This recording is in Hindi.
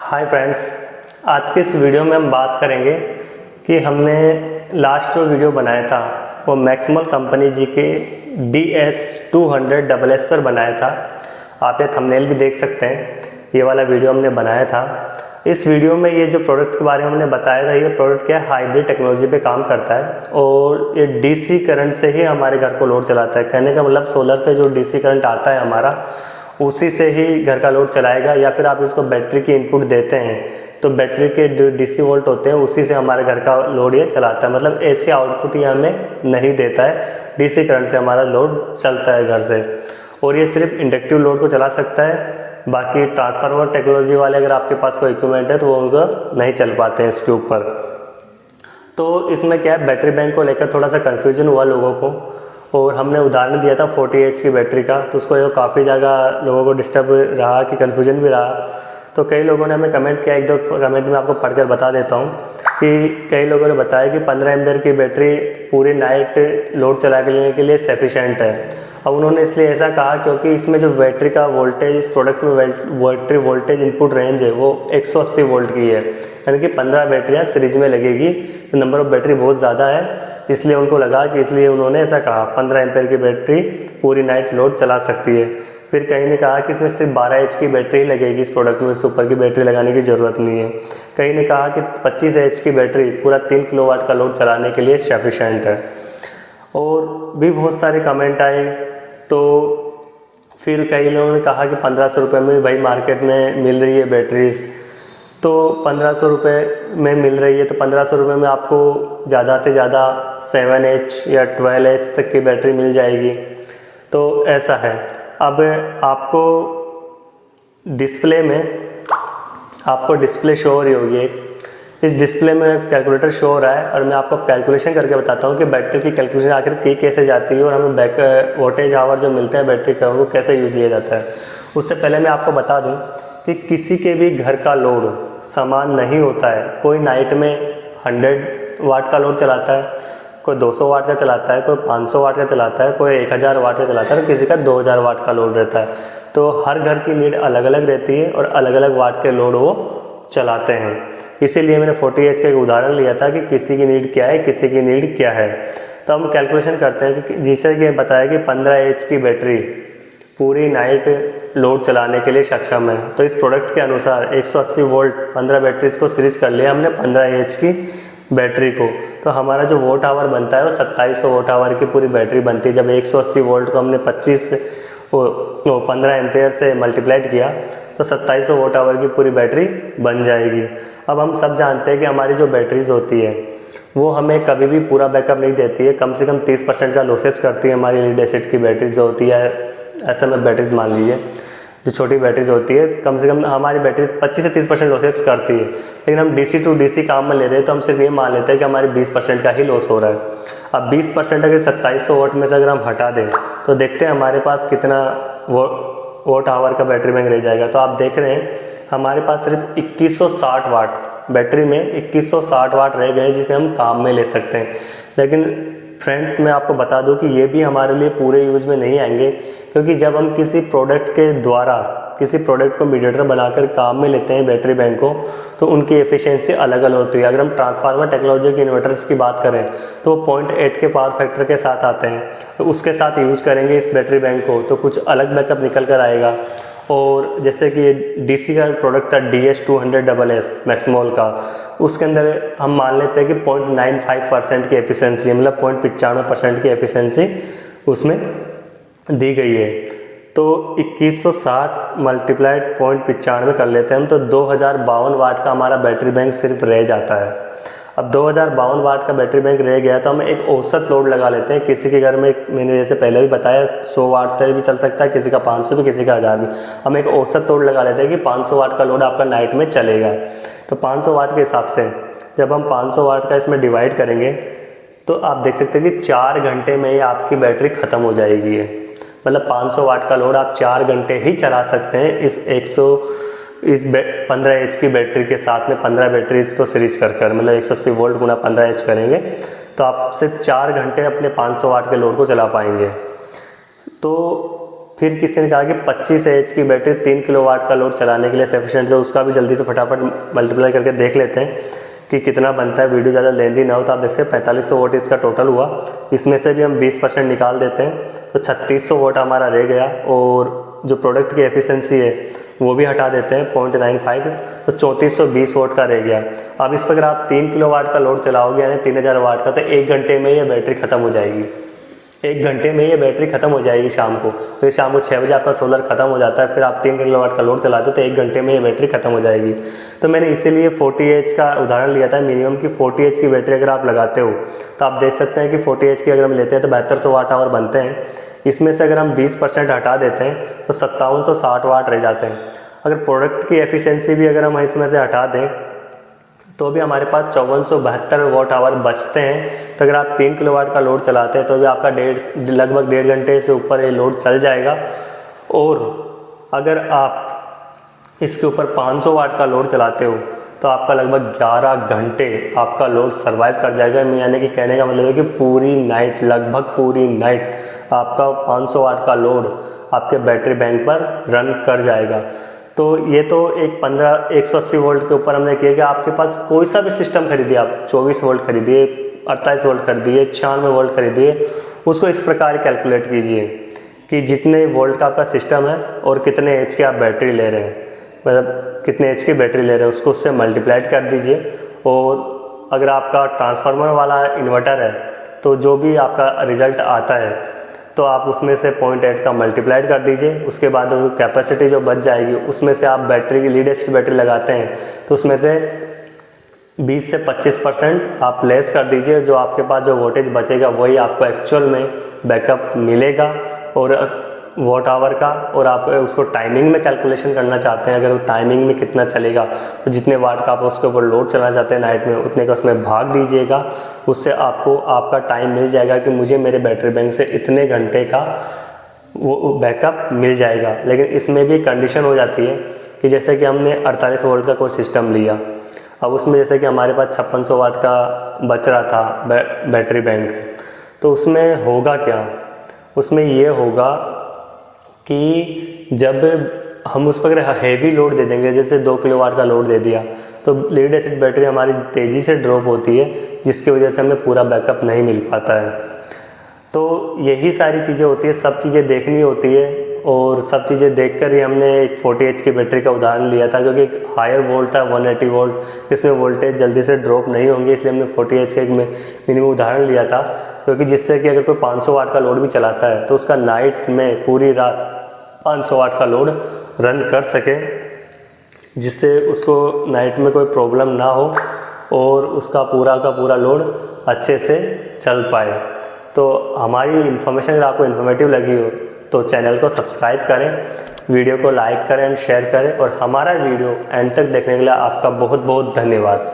हाय फ्रेंड्स, आज के इस वीडियो में हम बात करेंगे कि हमने लास्ट जो वीडियो बनाया था वो मैक्सिमल कंपनी जी के DS200SS पर बनाया था। आप ये थंबनेल भी देख सकते हैं, ये वाला वीडियो हमने बनाया था। इस वीडियो में ये जो प्रोडक्ट के बारे में हमने बताया था, ये प्रोडक्ट क्या है, हाइब्रिड टेक्नोलॉजी पे काम करता है और ये DC करंट से ही हमारे घर को लोड चलाता है। कहने का मतलब सोलर से जो DC करंट आता है हमारा, उसी से ही घर का लोड चलाएगा। या फिर आप इसको बैटरी की इनपुट देते हैं तो बैटरी के जो DC वोल्ट होते हैं उसी से हमारे घर का लोड ये चलाता है। मतलब AC आउटपुट ये हमें नहीं देता है, DC करंट से हमारा लोड चलता है घर से। और ये सिर्फ इंडक्टिव लोड को चला सकता है। बाकी ट्रांसफार्मर टेक्नोलॉजी वाले अगर आपके पास कोई इक्विपमेंट है तो वो उनको नहीं चल पाते हैं इसके ऊपर। तो इसमें क्या है, बैटरी बैंक को लेकर थोड़ा सा कन्फ्यूजन हुआ लोगों को, और हमने उदाहरण दिया था 40H की बैटरी का, तो उसको काफ़ी जगह लोगों को डिस्टर्ब रहा कि कन्फ्यूजन भी रहा। तो कई लोगों ने हमें कमेंट किया, एक दो कमेंट में आपको पढ़कर बता देता हूँ कि कई लोगों ने बताया कि 15 एम्पियर की बैटरी पूरी नाइट लोड चला लेने के लिए सफिशेंट है। अब उन्होंने इसलिए ऐसा कहा क्योंकि इसमें जो बैटरी का वोल्टेज, इस प्रोडक्ट में बैटरी वोल्टेज इनपुट रेंज है वो 180 वोल्ट की है, यानी कि 15 बैटरियाँ सीरीज में लगेगी, तो नंबर ऑफ बैटरी बहुत ज़्यादा है। इसलिए उनको लगा कि इसलिए उन्होंने ऐसा कहा 15 एम्पियर की बैटरी पूरी नाइट लोड चला सकती है। फिर कहीं ने कहा कि इसमें सिर्फ 12H की बैटरी लगेगी इस प्रोडक्ट में, इससे ऊपर की बैटरी लगाने की ज़रूरत नहीं है। कहीं ने कहा कि 25H की बैटरी पूरा 3 किलोवाट का लोड चलाने के लिए सफिशेंट है। और भी बहुत सारे कमेंट आए। तो फिर कई लोगों ने कहा कि 1500 रुपये में भाई मार्केट में मिल रही है बैटरीज, तो 1500 रुपये में मिल रही है तो 1500 रुपये में आपको ज़्यादा से ज़्यादा 7H या 12H तक की बैटरी मिल जाएगी। तो ऐसा है। अब आपको डिस्प्ले शो हो रही होगी, इस डिस्प्ले में कैलकुलेटर शो हो रहा है, और मैं आपको कैलकुलेशन करके बताता हूँ कि बैटरी की कैलकुलेशन आखिर की कैसे जाती है और हमें बैक वोल्टेज आवर जो मिलते हैं बैटरी का वो कैसे यूज़ लिया जाता है। उससे पहले मैं आपको बता दूँ कि किसी के भी घर का लोड समान नहीं होता है। कोई नाइट में 100 वाट का लोड चलाता है, कोई 200 वाट का चलाता है, कोई 500 वाट का चलाता है, कोई 1000 वाट का चलाता है, और किसी का 2000 वाट का लोड रहता है। तो हर घर की नीड अलग अलग रहती है और अलग अलग वाट के लोड वो चलाते हैं। इसीलिए मैंने 40H का एक उदाहरण लिया था कि किसी की नीड क्या है, किसी की नीड क्या है। तो हम कैलकुलेशन करते हैं कि जिसे कि बताया कि 15H की बैटरी पूरी नाइट लोड चलाने के लिए सक्षम है। तो इस प्रोडक्ट के अनुसार 180 वोल्ट 15 बैटरीज को सीरीज कर लिया हमने 15H की बैटरी को, तो हमारा जो वोट आवर बनता है वो 2700 वोट आवर की पूरी बैटरी बनती है। जब 180 वोल्ट को हमने 15 एम्पेयर से मल्टीप्लाइड किया तो 2700 वोट आवर की पूरी बैटरी बन जाएगी। अब हम सब जानते हैं कि हमारी जो बैटरीज होती है वो हमें कभी भी पूरा बैकअप नहीं देती है, कम से कम 30% का लॉसेस करती है। हमारी लीड एसिड की बैटरीज जो होती है, SMA बैटरीज मान लीजिए, जो छोटी बैटरीज होती है, कम से कम हमारी बैटरी 25 से 30% लॉसेस करती है। लेकिन हम DC टू DC काम में ले रहे हैं तो हम सिर्फ ये मान लेते हैं कि हमारी 20% का ही लॉस हो रहा है। अब 20% अगर 2700 वोट में से अगर हम हटा दें तो देखते हैं हमारे पास कितना वोट आवर का बैटरी बैंक रह जाएगा। तो आप देख रहे हैं हमारे पास सिर्फ 2160 वाट बैटरी में 2160 वाट रह गए जिसे हम काम में ले सकते हैं। लेकिन फ्रेंड्स, मैं आपको बता दूं कि ये भी हमारे लिए पूरे यूज़ में नहीं आएंगे, क्योंकि जब हम किसी प्रोडक्ट के द्वारा किसी प्रोडक्ट को मीडिएटर बनाकर काम में लेते हैं बैटरी बैंक को, तो उनकी एफिशिएंसी अलग अलग होती है। अगर हम ट्रांसफार्मर टेक्नोलॉजी के इन्वर्टर्स की बात करें तो 0.8 के पावर फैक्टर के साथ आते हैं, तो उसके साथ यूज करेंगे इस बैटरी बैंक को तो कुछ अलग बैकअप निकल कर आएगा। और जैसे कि ये DC का प्रोडक्ट था DS200SS मैक्सिमोल का, उसके अंदर हम मान लेते हैं कि 0.95% की एफिशिएंसी, मतलब 0.95% की एफिशिएंसी उसमें दी गई है। तो 2160 मल्टीप्लाइड 0.95 कर लेते हैं हम, तो 2052 वाट का हमारा बैटरी बैंक सिर्फ रह जाता है। अब 2052 वाट का बैटरी बैंक रह गया तो हम एक औसत लोड लगा लेते हैं। किसी के घर में, मैंने जैसे पहले भी बताया, 100 वाट से भी चल सकता है, किसी का 500 भी, किसी का 1000 भी। हम एक औसत लोड लगा लेते हैं कि 500 वाट का लोड आपका नाइट में चलेगा। तो 500 वाट के हिसाब से जब हम 500 वाट का इसमें डिवाइड करेंगे तो आप देख सकते हैं कि 4 घंटे में ही आपकी बैटरी ख़त्म हो जाएगी है। मतलब 500 वाट का लोड आप 4 घंटे ही चला सकते हैं इस 15H की बैटरी के साथ में। 15 बैटरीज को सीरीज कर मतलब 180 वोल्ट गुना 15H करेंगे तो आप सिर्फ 4 घंटे अपने 500 वाट के लोड को चला पाएंगे। तो फिर किसी ने कहा कि 25 एच की बैटरी 3 किलोवाट का लोड चलाने के लिए सफिशिएंट है, तो उसका भी जल्दी से फटाफट मल्टीप्लाई करके देख लेते हैं कि कितना बनता है। वीडियो ज़्यादा लेंदी ना हो तो आप देख सकते हैं 4500 वोट इसका टोटल हुआ। इसमें से भी हम 20% निकाल देते हैं तो 3600 वोट हमारा रह गया। और जो प्रोडक्ट की एफिशिएंसी है वो भी हटा देते हैं 0.95, तो 3420 वोट का रह गया। अब इस पर अगर आप 3 किलोवाट का लोड चलाओगे यानी 3000 वाट का, तो 1 घंटे में ये बैटरी ख़त्म हो जाएगी। 1 घंटे में ये बैटरी ख़त्म हो जाएगी शाम को। तो शाम को 6 बजे आपका सोलर ख़त्म हो जाता है, फिर आप 3 किलोवाट का लोड चलाते हो तो 1 घंटे में ये बैटरी ख़त्म हो जाएगी। तो मैंने इसीलिए 40H का उदाहरण लिया था। मिनिमम की 40H की बैटरी अगर आप लगाते हो तो आप देख सकते हैं कि 40H की अगर हम लेते हैं तो 7200 वाट आवर बनते हैं। इसमें से अगर हम 20% हटा देते हैं तो 5760 वाट रह जाते हैं। अगर प्रोडक्ट की एफिशिएंसी भी अगर हम इसमें से हटा दें तो भी हमारे पास 5472 वाट आवर बचते हैं। तो अगर आप 3 किलोवाट का लोड चलाते हैं तो भी आपका लगभग 1.5 घंटे से ऊपर ये लोड चल जाएगा। और अगर आप इसके ऊपर 500 वाट का लोड चलाते हो तो आपका लगभग 11 घंटे आपका लोड सर्वाइव कर जाएगा। यानी कि कहने का मतलब है कि पूरी नाइट, लगभग पूरी नाइट आपका 500 वाट का लोड आपके बैटरी बैंक पर रन कर जाएगा। तो ये तो एक 180 वोल्ट के ऊपर हमने किया कि आपके पास कोई सा भी सिस्टम खरीदिए, आप 24 वोल्ट खरीदिए, 48 वोल्ट खरीदिए, 96 वोल्ट खरीदिए, उसको इस प्रकार कैलकुलेट कीजिए कि जितने वोल्ट का आपका सिस्टम है और कितने एच की आप बैटरी ले रहे हैं, मतलब कितने एच की बैटरी ले रहे हैं उसको उससे मल्टीप्लाइड कर दीजिए। और अगर आपका ट्रांसफार्मर वाला इन्वर्टर है तो जो भी आपका रिज़ल्ट आता है तो आप उसमें से 0.8 का मल्टीप्लाइड कर दीजिए। उसके बाद कैपेसिटी जो बच जाएगी उसमें से आप बैटरी की लीड एज की बैटरी लगाते हैं तो उसमें से 20 से 25% आप लेस कर दीजिए। जो आपके पास जो वोल्टेज बचेगा वही आपको एक्चुअल में बैकअप मिलेगा और वॉट आवर का। और आप उसको टाइमिंग में कैलकुलेशन करना चाहते हैं, अगर वो टाइमिंग में कितना चलेगा तो जितने वाट का आप उसके ऊपर लोड चलाना चाहते हैं नाइट में उतने का उसमें भाग दीजिएगा। उससे आपको आपका टाइम मिल जाएगा कि मुझे मेरे बैटरी बैंक से इतने घंटे का वो बैकअप मिल जाएगा। लेकिन इसमें भी कंडीशन हो जाती है कि जैसे कि हमने 48 वोल्ट का कोई सिस्टम लिया, अब उसमें जैसे कि हमारे पास 5600 वाट का बच रहा था बैटरी बैंक, तो उसमें होगा क्या, उसमें ये होगा कि जब हम उस पर हैवी लोड दे देंगे, जैसे 2 किलोवाट का लोड दे दिया, तो लीड एसिड बैटरी हमारी तेज़ी से ड्रॉप होती है जिसकी वजह से हमें पूरा बैकअप नहीं मिल पाता है। तो यही सारी चीज़ें होती है, सब चीज़ें देखनी होती है। और सब चीज़ें देखकर ही हमने एक 40H की बैटरी का उदाहरण लिया था, क्योंकि एक हायर वोल्ट था 180 वोल्ट, इसमें वोल्टेज जल्दी से ड्रॉप नहीं होंगे, इसलिए हमने 40H का एक मिनिमम उदाहरण लिया था। क्योंकि जिससे कि अगर कोई 500 वाट का लोड भी चलाता है तो उसका नाइट में पूरी रात 500 वाट का लोड रन कर सके, जिससे उसको नाइट में कोई प्रॉब्लम ना हो और उसका पूरा का पूरा लोड अच्छे से चल पाए। तो हमारी इन्फॉर्मेशन अगर आपको इन्फॉर्मेटिव लगी हो तो चैनल को सब्सक्राइब करें, वीडियो को लाइक करें एंड शेयर करें, और हमारा वीडियो एंड तक देखने के लिए आपका बहुत बहुत धन्यवाद।